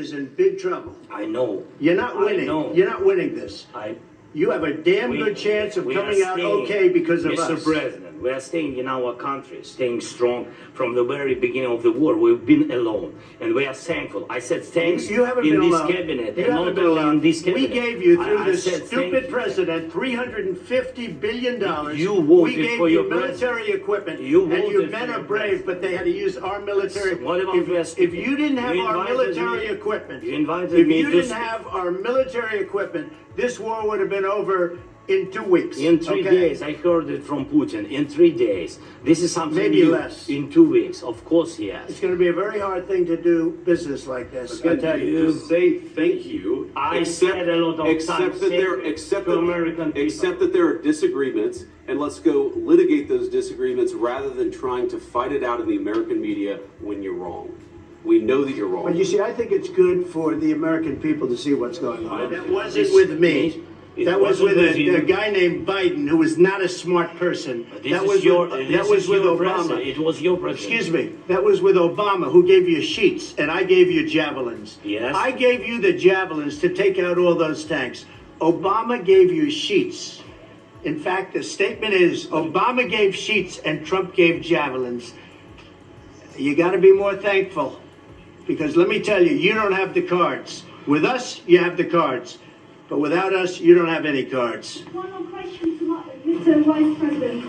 is in big trouble. I know. You're not winning. I know. You're not winning this. You have a damn good chance of coming out okay because of us. Mr. President, we are staying in our country, staying strong from the very beginning of the war. We've been alone, and we are thankful. I said thanks you haven't in been this alone. cabinet, you and haven't not been only alone. in this cabinet. We gave you, through I this said stupid president, $350 billion. You voted we gave for you your military equipment, You and you voted men for are your brave, but they had to use our military. What about If you didn't have our military equipment, You invited if me you to didn't have our military equipment, this war would have been over in 2 weeks. In 3 days, I heard it from Putin. In 3 days, this is something Maybe new. less. In 2 weeks, of course, yes. It's going to be a very hard thing to do business like this. I tell you. Just say thank you. I said a lot of times, Accept that there are disagreements, and let's go litigate those disagreements rather than trying to fight it out in the American media when you're wrong. We know that you're wrong. But you see, I think it's good for the American people to see what's going on. That wasn't with me. That was with a guy named Biden, who was not a smart person. That was with Obama. It was your president. Excuse me. That was with Obama, who gave you sheets, and I gave you javelins. Yes. I gave you the javelins to take out all those tanks. Obama gave you sheets. In fact, the statement is Obama gave sheets and Trump gave javelins. You got to be more thankful, because let me tell you, you don't have the cards. With us, you have the cards. But without us, you don't have any cards. One more question to Mr. Vice President.